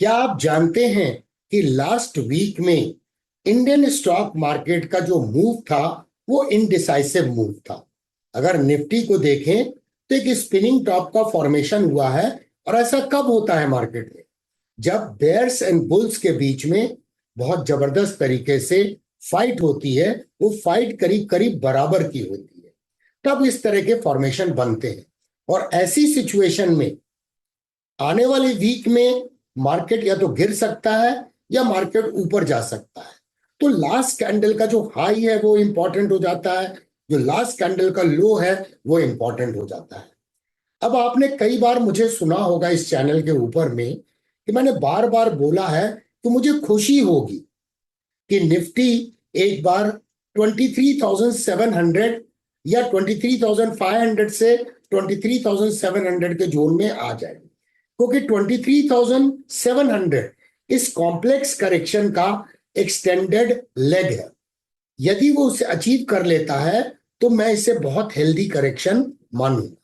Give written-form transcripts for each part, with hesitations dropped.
क्या आप जानते हैं कि लास्ट वीक में इंडियन स्टॉक मार्केट का जो मूव था वो इनडिसाइसिव मूव था। अगर निफ्टी को देखें तो एक स्पिनिंग टॉप का फॉर्मेशन हुआ है। और ऐसा कब होता है मार्केट में? जब बेयर्स एंड बुल्स के बीच में बहुत जबरदस्त तरीके से फाइट होती है। वो फाइट करीब करीब बराबर की होती है, तब इस तरह के फॉर्मेशन बनते हैं। और ऐसी सिचुएशन में आने वाले वीक में मार्केट या तो गिर सकता है या मार्केट ऊपर जा सकता है। तो लास्ट कैंडल का जो हाई है वो इंपॉर्टेंट हो जाता है, जो लास्ट कैंडल का लो है वो इंपॉर्टेंट हो जाता है। अब आपने कई बार मुझे सुना होगा इस चैनल के ऊपर में कि मैंने बार बार बोला है कि मुझे खुशी होगी कि निफ्टी एक बार 23,700 या 23,500 से 23,700 के जोन में आ जाए, क्योंकि 23,700 इस कॉम्प्लेक्स करेक्शन का एक्सटेंडेड लेग है। यदि वो उसे अचीव कर लेता है तो मैं इसे बहुत हेल्दी करेक्शन मानूंगा।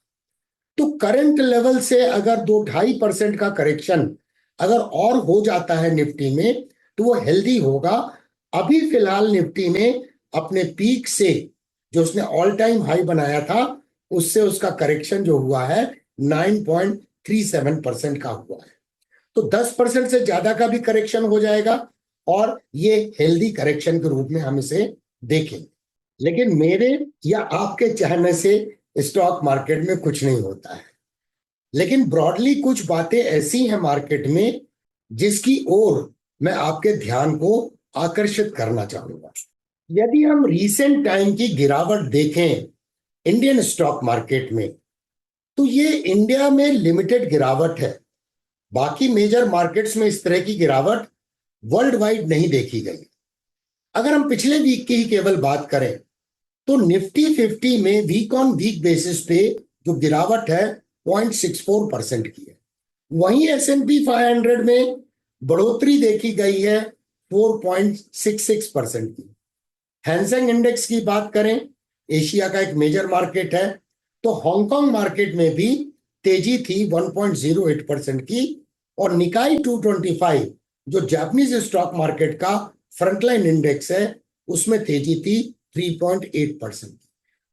तो करंट लेवल से अगर 2-2.5% का करेक्शन अगर और हो जाता है निफ्टी में तो वो हेल्दी होगा। अभी फिलहाल निफ्टी ने अपने पीक से जो उसने ऑल टाइम हाई बनाया था उससे उसका करेक्शन जो हुआ है 9.37% का हुआ है। तो 10% से ज्यादा का भी करेक्शन हो जाएगा और ये हेल्दी करेक्शन के रूप में हम इसे देखेंगे। लेकिन मेरे या आपके चाहने से स्टॉक मार्केट में कुछ नहीं होता है। लेकिन ब्रॉडली कुछ बातें ऐसी हैं मार्केट में जिसकी ओर मैं आपके ध्यान को आकर्षित करना चाहूंगा। यदि हम रीसेंट टाइम की गिरावट देखें इंडियन स्टॉक मार्केट में तो ये इंडिया में लिमिटेड गिरावट है। बाकी मेजर मार्केट्स में इस तरह की गिरावट वर्ल्ड वाइड नहीं देखी गई। अगर हम पिछले वीक की ही केवल बात करें तो निफ्टी 50 में वीक ऑन वीक बेसिस पे जो गिरावट है 0.64% की है। वहीं S&P 500 में बढ़ोतरी देखी गई है 4.66% की। हैंसेंग इंडेक्स की बात करें, एशिया का एक मेजर मार्केट है, तो हांगकांग मार्केट में भी तेजी थी 1.08% की। और निकाई 225 जो जापानीज स्टॉक मार्केट का फ्रंटलाइन इंडेक्स है उसमें तेजी थी 3.8% की।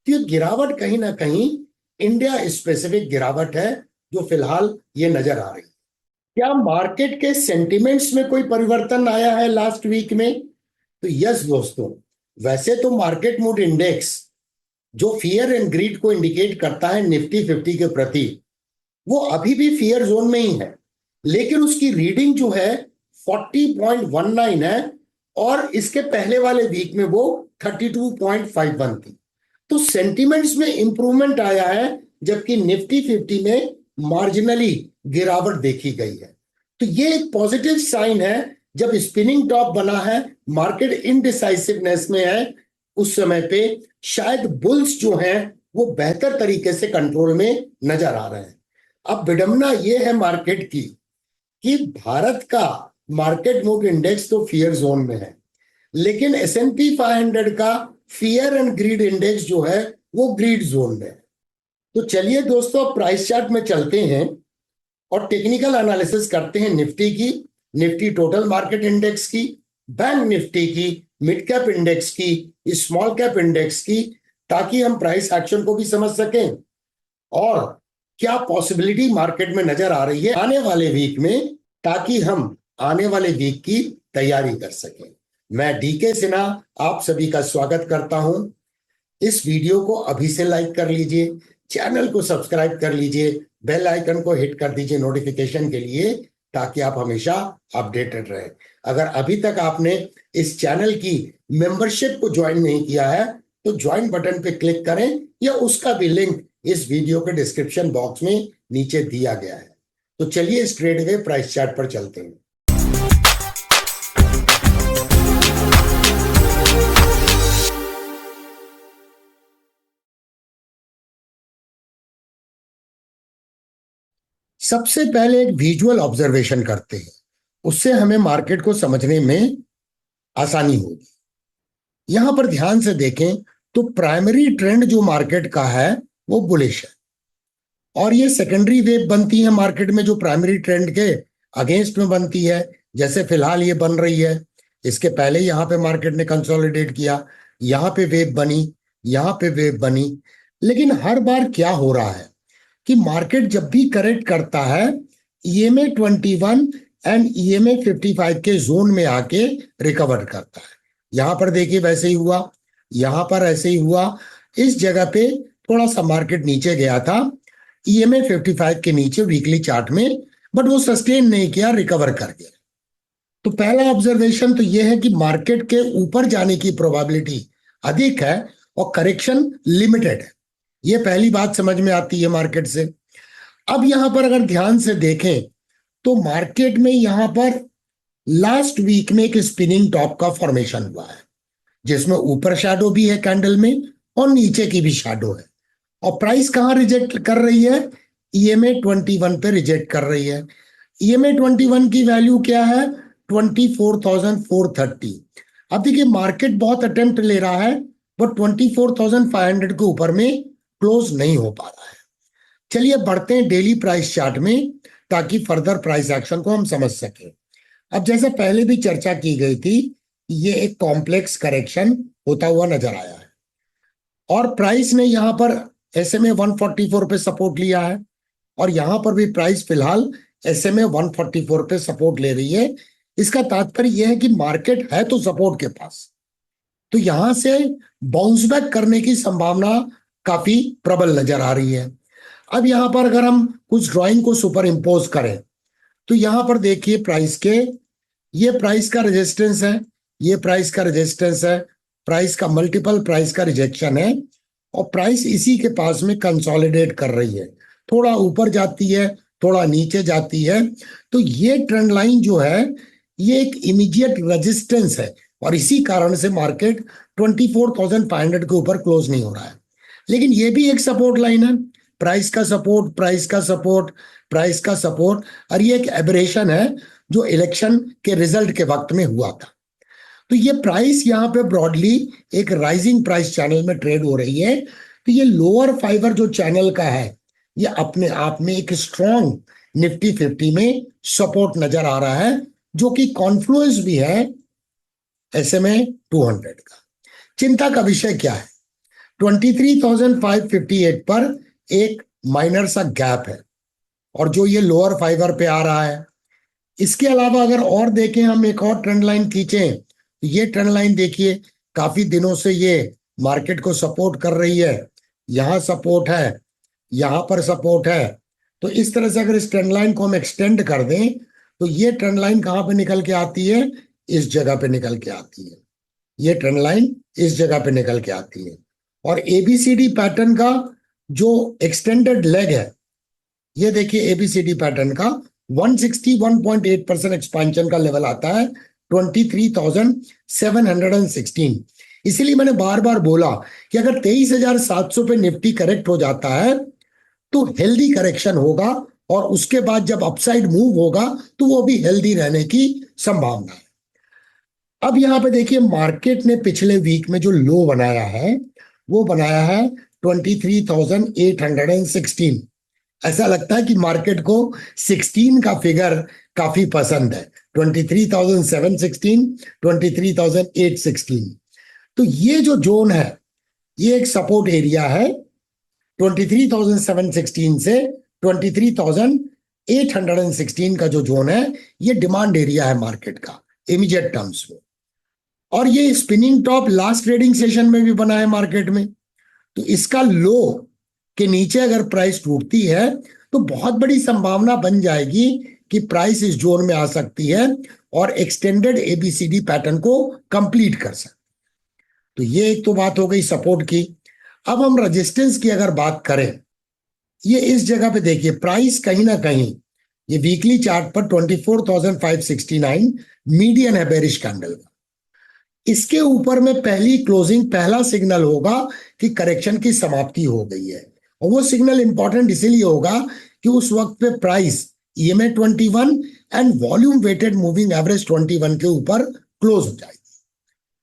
तो गिरावट कहीं ना कहीं इंडिया स्पेसिफिक गिरावट है जो फिलहाल ये नजर आ रही है। क्या मार्केट के सेंटिमेंट्स में कोई परिवर्तन आया है लास्ट वीक में? तो यस दोस्तों, वैसे तो मार्केट मूड इंडेक्स जो फियर एंड ग्रीड को इंडिकेट करता है निफ्टी 50 के प्रति, वो अभी भी फियर जोन में ही है। लेकिन उसकी रीडिंग जो है 40.19 है और इसके पहले वाले वीक में वो 32.51 थी। तो सेंटिमेंट्स में इंप्रूवमेंट आया है, जबकि निफ्टी 50 में मार्जिनली गिरावट देखी गई है। तो ये एक पॉजिटिव साइन है। जब स्पिनिंग टॉप बना है, मार्केट इनडिसाइसिवनेस में है, उस समय पे शायद बुल्स जो हैं वो बेहतर तरीके से कंट्रोल में नजर आ रहे हैं। अब विडंबना ये है मार्केट की कि भारत का मार्केट मूव इंडेक्स तो फियर जोन में है, लेकिन S&P 500 का फियर एंड ग्रीड इंडेक्स जो है वो ग्रीड जोन में है। तो चलिए दोस्तों, प्राइस चार्ट में चलते हैं और टेक्निकल एनालिसिस करते हैं निफ्टी की, निफ्टी टोटल मार्केट इंडेक्स की, बैंक निफ्टी की, मिड कैप इंडेक्स की, स्मॉल कैप इंडेक्स की, ताकि हम प्राइस एक्शन को भी समझ सकें और क्या पॉसिबिलिटी मार्केट में नजर आ रही है आने वाले वीक में, ताकि हम आने वाले वीक की तैयारी कर सकें। मैं डीके सिन्हा आप सभी का स्वागत करता हूं। इस वीडियो को अभी से लाइक कर लीजिए, चैनल को सब्सक्राइब कर लीजिए, बेल आइकन को हिट कर दीजिए नोटिफिकेशन के लिए, ताकि आप हमेशा अपडेटेड रहें। अगर अभी तक आपने इस चैनल की मेंबरशिप को ज्वाइन नहीं किया है तो ज्वाइन बटन पे क्लिक करें, या उसका भी लिंक इस वीडियो के डिस्क्रिप्शन बॉक्स में नीचे दिया गया है। तो चलिए स्ट्रेट अवे प्राइस चार्ट पर चलते हैं। सबसे पहले एक विजुअल ऑब्जर्वेशन करते हैं, उससे हमें मार्केट को समझने में आसानी होगी। यहां पर ध्यान से देखें तो प्राइमरी ट्रेंड जो मार्केट का है वो बुलिश है, और ये सेकेंडरी वेव बनती है मार्केट में जो प्राइमरी ट्रेंड के अगेंस्ट में बनती है, जैसे फिलहाल ये बन रही है। इसके पहले यहाँ पे मार्केट ने कंसोलिडेट किया, यहाँ पे वेव बनी, यहाँ पे वेव बनी। लेकिन हर बार क्या हो रहा है कि मार्केट जब भी करेक्ट करता है, ईएमए 21 एंड ईएमए 55 के जोन में आके रिकवर करता है। यहां पर देखिए वैसे ही हुआ, यहां पर ऐसे ही हुआ। इस जगह पे थोड़ा सा मार्केट नीचे गया था ईएमए 55 के नीचे वीकली चार्ट में, बट वो सस्टेन नहीं किया, रिकवर कर गया। तो पहला ऑब्जर्वेशन तो यह है कि मार्केट के ऊपर जाने की प्रोबेबिलिटी अधिक है और करेक्शन लिमिटेड है। ये पहली बात समझ में आती है मार्केट से। अब यहां पर अगर ध्यान से देखें तो मार्केट में यहां पर लास्ट वीक में एक स्पिनिंग टॉप का फॉर्मेशन हुआ है, जिसमें ऊपर शैडो भी है कैंडल में और नीचे की भी शैडो है। और प्राइस कहां रिजेक्ट कर रही है? ईएमए 21 पे रिजेक्ट कर रही है। ईएमए 21 की वैल्यू क्या है? 24,430। अब देखिए मार्केट बहुत अटेम्प्ट ले रहा है, बट 24,500 के ऊपर में क्लोज नहीं हो पा रहा है। चलिए बढ़ते हैं डेली प्राइस चार्ट में, ताकि फर्दर प्राइस एक्शन को हम समझ सकें। अब जैसे पहले भी चर्चा की गई थी, ये एक कॉम्प्लेक्स करेक्शन होता हुआ नजर आया है और प्राइस ने यहां पर एसएमए 144 पे सपोर्ट लिया है और यहां पर भी प्राइस फिलहाल एसएमए 144 पे सपोर्ट ले रही है। इसका तात्पर्य यह है कि मार्केट है तो सपोर्ट के पास, तो यहां से बाउंस बैक करने की संभावना काफी प्रबल नजर आ रही है। अब यहां पर अगर हम कुछ ड्राइंग को सुपर इम्पोज करें तो यहां पर देखिए प्राइस के, ये प्राइस का रेजिस्टेंस है, ये प्राइस का रेजिस्टेंस है, प्राइस का मल्टीपल प्राइस का रिजेक्शन है और प्राइस इसी के पास में कंसोलिडेट कर रही है। थोड़ा ऊपर जाती है, थोड़ा नीचे जाती है। तो ये ट्रेंड लाइन जो है ये एक इमीडिएट रेजिस्टेंस है और इसी कारण से मार्केट 24,500 के ऊपर क्लोज नहीं हो रहा है। लेकिन ये भी एक सपोर्ट लाइन है, प्राइस का सपोर्ट, प्राइस का सपोर्ट, प्राइस का सपोर्ट। और ये एक एबरेशन है जो इलेक्शन के रिजल्ट के वक्त में हुआ था। तो ये प्राइस यहाँ पे ब्रॉडली एक राइजिंग प्राइस चैनल में ट्रेड हो रही है। तो ये लोअर फाइबर जो चैनल का है, ये अपने आप में एक स्ट्रॉन्ग निफ्टी 50 में सपोर्ट नजर आ रहा है, जो कि कॉन्फ्लुएंस भी है एसएमए 200 का। चिंता का विषय क्या है? 23,558 पर एक माइनर सा गैप है और जो ये लोअर फाइबर पे आ रहा है। इसके अलावा अगर और देखें, हम एक और ट्रेंड लाइन खींचें, ये ट्रेंड लाइन देखिए काफी दिनों से ये मार्केट को सपोर्ट कर रही है। यहां सपोर्ट है, यहां पर सपोर्ट है। तो इस तरह से अगर इस ट्रेंड लाइन को हम एक्सटेंड कर दें तो ये ट्रेंड लाइन कहां पे निकल के आती है? इस जगह पे निकल के आती है। ये ट्रेंड लाइन इस जगगह पे निकल के आती है और एबीसीडी पैटर्न का जो एक्सटेंडेड लेग है, ये देखिए एबीसीडी पैटर्न का 161.8% एक्सपेंशन का लेवल आता है 23,716। इसीलिए मैंने बार बार बोला कि अगर 23,700 पे निफ्टी करेक्ट हो जाता है तो हेल्दी करेक्शन होगा और उसके बाद जब अपसाइड मूव होगा तो वो भी हेल्दी रहने की संभावना है। अब यहां पे देखिए मार्केट ने पिछले वीक में जो लो बनाया है वो बनाया है 23,816। ऐसा लगता है कि मार्केट को 16 का फिगर काफी पसंद है, 23,716, 23,816। तो ये जो जोन है ये एक सपोर्ट एरिया है। 23,716 से 23,816 का जो जोन है ये डिमांड एरिया है मार्केट का इमीडिएट टर्म्स में। और ये spinning top last trading session में भी बना है मार्केट में। तो इसका लो के नीचे अगर प्राइस टूटती है तो बहुत बड़ी संभावना बन जाएगी कि प्राइस इस जोन में आ सकती है और एक्सटेंडेड एबीसीडी पैटर्न को कंप्लीट कर सकती है। तो ये एक तो बात हो गई सपोर्ट की। अब हम रेजिस्टेंस की अगर बात करें, ये इस जगह पे देखिए प्राइस कहीं ना कहीं ये वीकली चार्ट पर 24,569 मीडियन है बेरिश कैंडल का। इसके ऊपर में पहली क्लोजिंग, पहला सिग्नल होगा कि करेक्शन की समाप्ति हो गई है। और वो सिग्नल इंपॉर्टेंट इसीलिए होगा कि उस वक्त पे price EMA 21 and volume weighted moving average 21 के ऊपर क्लोज हो जाएगी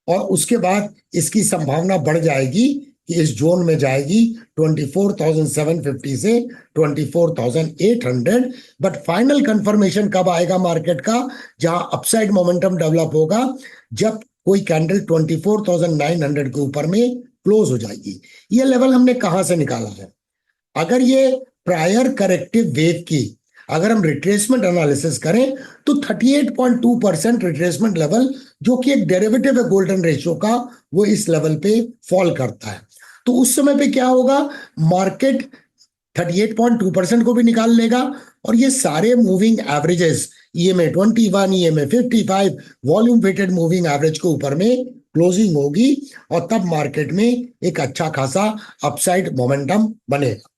और उसके बाद इसकी संभावना बढ़ जाएगी कि इस जोन में जाएगी 24,750 से 24,800, बट फाइनल कंफर्मेशन कब आएगा मार्केट का, जहां अपसाइड मोमेंटम डेवलप होगा, जब कोई कैंडल 24,900 के ऊपर में क्लोज हो जाएगी। ये लेवल हमने कहां से निकाला है, अगर ये प्रायर करेक्टिव वेव की अगर हम रिट्रेसमेंट एनालिसिस करें तो 38.2% रिट्रेसमेंट लेवल, जो कि एक डेरिवेटिव है गोल्डन रेशियो का, वो इस लेवल पे फॉल करता है। तो उस समय पे क्या होगा, मार्केट 38.2% को भी निकाल लेगा और ये सारे moving averages EMA 21, EMA 55, volume weighted moving average के ऊपर में क्लोजिंग होगी और तब मार्केट में एक अच्छा खासा अपसाइड मोमेंटम बनेगा।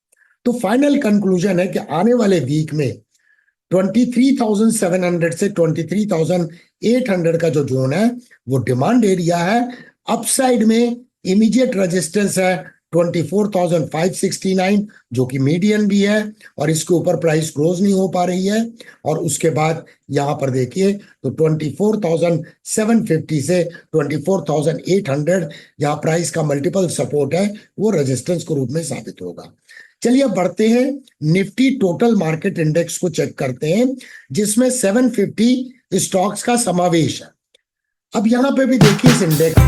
तो फाइनल कंक्लूजन है कि आने वाले वीक में 23,700 से 23,800 का जो जोन है वो डिमांड एरिया है। अपसाइड में इमीडिएट रेजिस्टेंस है 24,569, जो कि मीडियन भी है और इसके ऊपर प्राइस क्लोज नहीं हो पा रही है। और उसके बाद यहां पर देखिए तो 24,750 से 24,800 जहां प्राइस का मल्टीपल सपोर्ट है वो रेजिस्टेंस के रूप में साबित होगा। चलिए अब बढ़ते हैं, निफ्टी टोटल मार्केट इंडेक्स को चेक करते हैं, जिसमें 750 स्टॉक्स का समावेश है। अब यहां पे भी देखिए इस इंडेक्स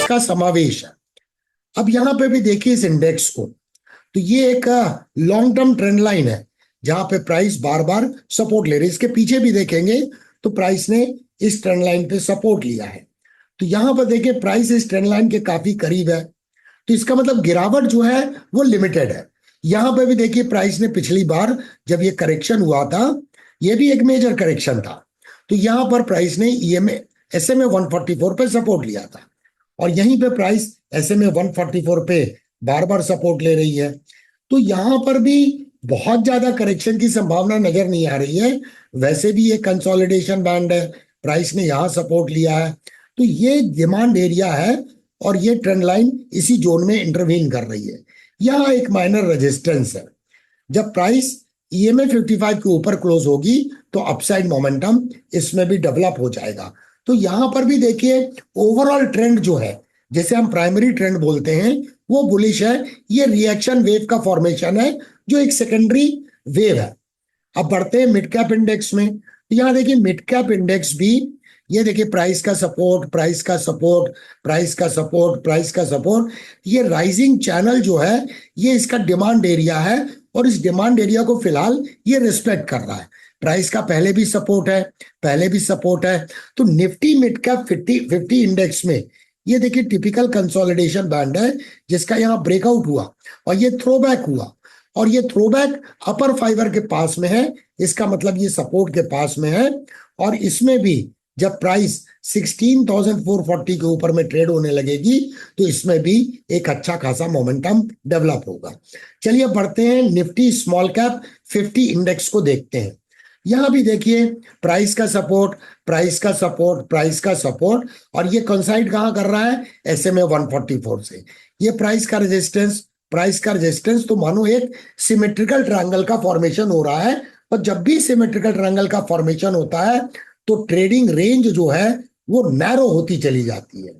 का समावेश है। अब यहां पे भी देखिए इस इंडेक्स को, तो ये एक लॉन्ग टर्म ट्रेंड लाइन है जहां पे प्राइस बार बार सपोर्ट ले रही है। इसके पीछे भी देखेंगे तो प्राइस ने इस ट्रेंड लाइन पे सपोर्ट लिया है। तो यहां पर देखिए प्राइस इस ट्रेंड लाइन के काफी करीब है, तो इसका मतलब गिरावट जो है वो लिमिटेड है। यहां पे भी देखिए प्राइस ने पिछली बार जब ये करेक्शन हुआ था, ये भी एक मेजर करेक्शन था, तो यहां पर प्राइस ने EMA SMA 144 पे सपोर्ट लिया था और यहीं पे प्राइस SMA 144 पे बार बार सपोर्ट ले रही है। तो यहां पर भी बहुत ज्यादा करेक्शन की संभावना नजर नहीं आ रही है। वैसे भी ये कंसोलिडेशन बैंड है, प्राइस ने यहां सपोर्ट लिया है, तो ये डिमांड एरिया है और ये ट्रेंड लाइन इसी जोन में इंटरवीन कर रही है। यहां एक माइनर रेजिस्टेंस है, जब प्राइस EMA 55 के ऊपर क्लोज होगी तो अपसाइड मोमेंटम इसमें भी डेवलप हो जाएगा। तो यहां पर भी देखिए ओवरऑल ट्रेंड जो है, जैसे हम प्राइमरी ट्रेंड बोलते हैं, वो बुलिश है। ये रिएक्शन वेव का फॉर्मेशन है जो एक सेकेंडरी वेव है। अब बढ़ते हैं मिड कैप इंडेक्स में। यहां देखिए मिड कैप इंडेक्स भी, ये देखिए प्राइस का सपोर्ट, प्राइस का सपोर्ट, प्राइस का सपोर्ट, प्राइस का सपोर्ट, ये राइजिंग चैनल जो है ये इसका डिमांड एरिया है और इस डिमांड एरिया को फिलहाल ये रिस्पेक्ट कर रहा है। प्राइस का पहले भी सपोर्ट है, पहले भी सपोर्ट है। तो निफ्टी मिड कैप 50 इंडेक्स में ये देखिए टिपिकल कंसोलिडेशन बैंड है जिसका यहाँ ब्रेकआउट हुआ और ये थ्रोबैक हुआ और ये थ्रोबैक अपर फाइबर के पास में है, इसका मतलब ये सपोर्ट के पास में है। और इसमें भी जब प्राइस 16,440 के ऊपर में ट्रेड होने लगेगी तो इसमें भी एक अच्छा खासा मोमेंटम डेवलप होगा। चलिए बढ़ते हैं निफ्टी स्मॉल कैप 50 इंडेक्स को देखते हैं। यहां भी देखिए प्राइस का सपोर्ट, प्राइस का सपोर्ट, प्राइस का सपोर्ट, और ये कंसाइड कहां कर रहा है, SMA 144 से। ये प्राइस का रेजिस्टेंस, प्राइस का रेजिस्टेंस, तो मानो एक सिमेट्रिकल ट्रायंगल का फॉर्मेशन हो रहा है। और जब भी सिमेट्रिकल ट्रायंगल का फॉर्मेशन होता है तो ट्रेडिंग रेंज जो है वो नैरो होती चली जाती है।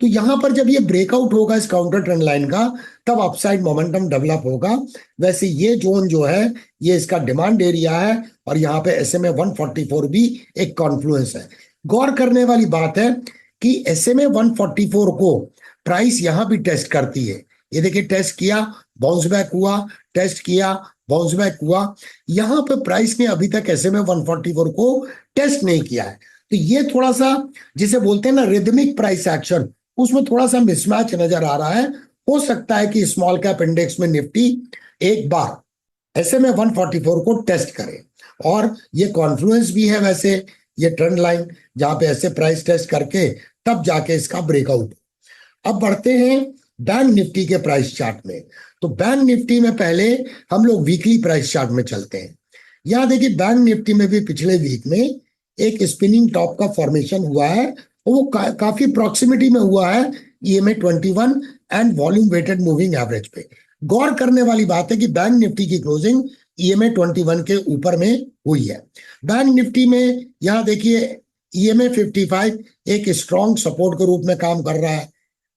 तो यहां पर जब ये ब्रेकआउट होगा इस काउंटर ट्रेंड लाइन का, तब अपसाइड मोमेंटम डेवलप होगा। वैसे ये जोन जो है ये इसका डिमांड एरिया है और यहाँ पे SMA 144 भी एक कॉन्फ्लुएंस है। गौर करने वाली बात है कि SMA 144 को प्राइस यहां भी टेस्ट करती है। ये देखिए टेस्ट किया, बाउंस बैक हुआ, टेस्ट किया, बाउंस बैक हुआ। यहां पे प्राइस ने अभी तक SMA 144 को टेस्ट नहीं किया है। तो ये थोड़ा सा जिसे बोलते हैं ना रिदमिक प्राइस एक्शन, उसमें थोड़ा सा मिसमैच नजर आ रहा है। हो सकता है कि स्मॉल कैप इंडेक्स में निफ्टी एक बार SMA 144 को टेस्ट करे और ये कॉन्फ्लुएंस भी है वैसे ये ट्रेंड लाइन, जहां पे ऐसे प्राइस टेस्ट करके तब जाके इसका ब्रेकआउट। अब बढ़ते हैं बैंक निफ्टी के प्राइस चार्ट में। तो बैंक निफ्टी में पहले हम लोग वीकली प्राइस चार्ट में चलते हैं। यहां देखिए बैंक निफ्टी में भी पिछले वीक में एक स्पिनिंग टॉप का फॉर्मेशन हुआ है, वो काफी प्रॉक्सिमिटी में हुआ है EMA 21 and volume weighted moving average पे। गौर करने वाली बात है कि बैंक निफ्टी की क्लोजिंग EMA 21 के ऊपर में हुई है। बैंक निफ्टी में यहां देखिए EMA 55 एक स्ट्रॉन्ग सपोर्ट के रूप में काम कर रहा है,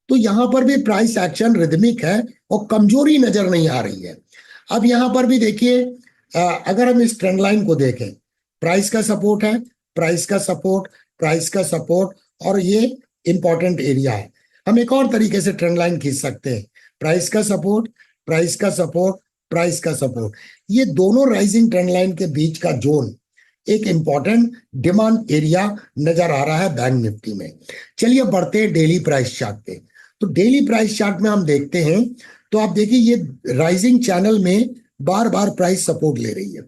तो यहां पर भी प्राइस एक्शन रिदमिक है और कमजोरी नजर नहीं आ रही है। अब यहां पर भी देखिए अगर हम इस ट्रेंड लाइन को देखें, प्राइस का सपोर्ट है, प्राइस का सपोर्ट, प्राइस का सपोर्ट, और ये इंपॉर्टेंट एरिया है। हम एक और तरीके से ट्रेंड लाइन खींच सकते हैं, प्राइस का सपोर्ट, प्राइस का सपोर्ट, प्राइस का सपोर्ट, ये दोनों राइजिंग ट्रेंड लाइन के बीच का जोन एक इंपॉर्टेंट डिमांड एरिया नजर आ रहा है बैंक निफ्टी में। चलिए बढ़ते हैं डेली प्राइस चार्ट पे। तो डेली प्राइस चार्ट में हम देखते हैं, तो आप देखिए ये राइजिंग चैनल में बार बार प्राइस सपोर्ट ले रही है।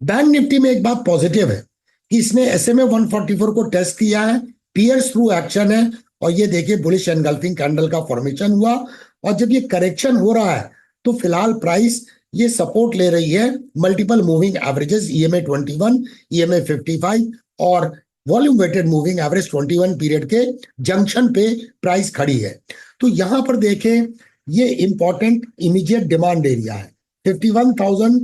बैंक निफ्टी में एक बात पॉजिटिव है कि इसने SMA 144 को टेस्ट किया है, पियर्स थ्रू एक्शन है, और ये देखिए बुलिश एनगल्फिंग कैंडल का फॉर्मेशन हुआ, और जब ये करेक्शन हो रहा है तो फिलहाल प्राइस ये सपोर्ट ले रही है multiple moving averages EMA 21, EMA 55 और volume weighted moving average 21 period के जंक्शन पे प्राइस खड़ी है। तो यहां पर देखें ये इंपॉर्टेंट इमीडिएट डिमांड एरिया है, 51,000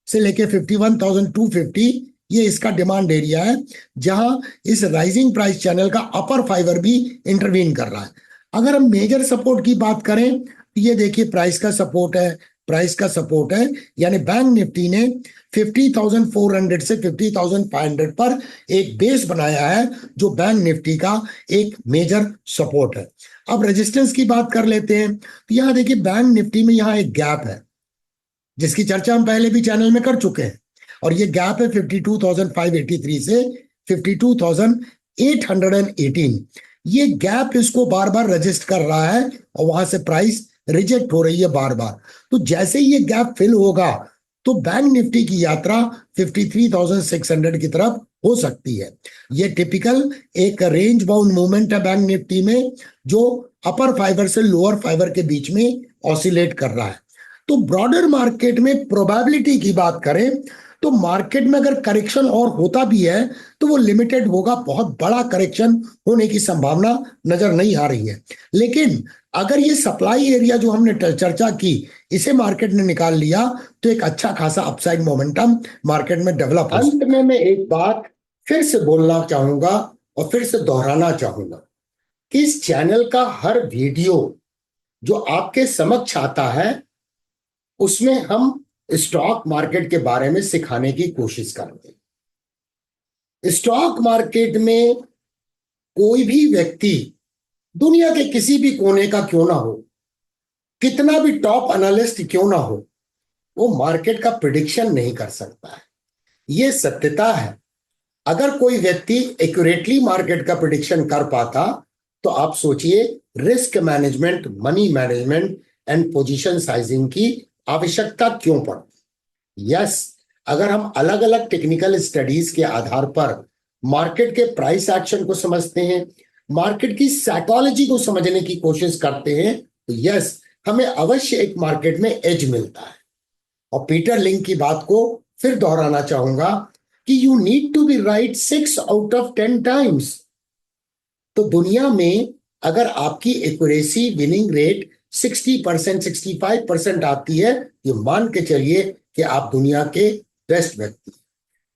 से लेके 51,250 ये इसका डिमांड एरिया है, जहां इस राइजिंग प्राइस चैनल का अपर फाइबर भी इंटरवीन कर रहा है। अगर हम मेजर सपोर्ट की बात करें तो ये देखिए प्राइस का सपोर्ट है, प्राइस का सपोर्ट है, यानी बैंक निफ्टी ने 50,400 से 50,500 पर एक बेस बनाया है जो बैंक निफ्टी का एक मेजर सपोर्ट है। अब रेजिस्टेंस की बात कर लेते हैं, तो यहां देखिए बैंक निफ्टी में यहां एक गैप है जिसकी चर्चा हम पहले भी चैनल में कर चुके हैं, और ये गैप है 52,583 से 52,818। ये गैप इसको बार बार रजिस्ट कर रहा है और वहां से प्राइस रिजेक्ट हो रही है बार बार। तो जैसे ही ये गैप फिल होगा तो बैंक निफ्टी की यात्रा 53,600 की तरफ हो सकती है। ये टिपिकल एक रेंज बाउंड मूवमेंट है बैंक निफ्टी में, जो अपर फाइबर से लोअर फाइबर के बीच में ऑसिलेट कर रहा है। तो ब्रॉडर मार्केट में प्रोबेबिलिटी की बात करें तो मार्केट में अगर करेक्शन और होता भी है तो वो लिमिटेड होगा, बहुत बड़ा करेक्शन होने की संभावना नजर नहीं आ रही है। लेकिन अगर ये सप्लाई एरिया जो हमने चर्चा की इसे मार्केट ने निकाल लिया तो एक अच्छा खासा अपसाइड मोमेंटम मार्केट में डेवलप हो। अंत में मैं एक बात फिर से बोलना चाहूंगा और फिर से दोहराना चाहूंगा कि इस चैनल का हर वीडियो जो आपके समक्ष आता है उसमें हम स्टॉक मार्केट के बारे में सिखाने की कोशिश करते हैं। स्टॉक मार्केट में कोई भी व्यक्ति दुनिया के किसी भी कोने का क्यों ना हो, कितना भी टॉप एनालिस्ट क्यों ना हो, वो मार्केट का प्रिडिक्शन नहीं कर सकता है। ये सत्यता है। अगर कोई व्यक्ति एक्यूरेटली मार्केट का प्रिडिक्शन कर पाता तो आप सोचिए risk management, money management and position sizing की आवश्यकता क्यों पड़ती। यस, अगर हम अलग अलग टेक्निकल स्टडीज के आधार पर मार्केट के प्राइस एक्शन को समझते हैं, मार्केट की साइकोलॉजी को समझने की कोशिश करते हैं, तो यस हमें अवश्य एक मार्केट में एज मिलता है। और पीटर लिंक की बात को फिर दोहराना चाहूंगा कि you need to be right 6 out of 10 times. तो दुनिया में अगर आपकी एक्यूरेसी विनिंग रेट 60%, 65% आती है, ये मान के चलिए कि आप दुनिया के बेस्ट व्यक्ति।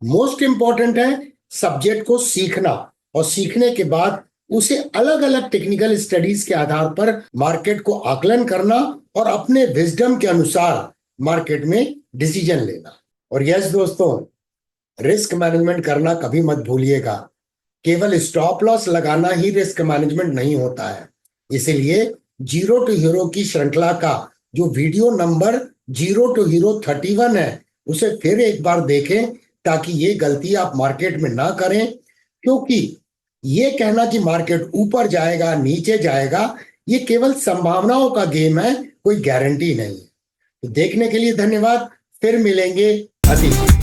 मोस्ट इंपॉर्टेंट है सब्जेक्ट को सीखना, और सीखने के बाद उसे अलग अलग टेक्निकल स्टडीज के आधार पर मार्केट को आकलन करना और अपने विजडम के अनुसार मार्केट में डिसीजन लेना। और यस दोस्तों, रिस्क मैनेजमेंट करना कभी मत भूलिएगा। केवल स्टॉप लॉस लगाना ही रिस्क मैनेजमेंट नहीं होता है। इसीलिए जीरो टू हीरो की श्रृंखला का जो वीडियो नंबर 0 to Hero 31 है उसे फिर एक बार देखें ताकि ये गलती आप मार्केट में ना करें, क्योंकि ये कहना कि मार्केट ऊपर जाएगा नीचे जाएगा ये केवल संभावनाओं का गेम है, कोई गारंटी नहीं है। तो देखने के लिए धन्यवाद, फिर मिलेंगे अति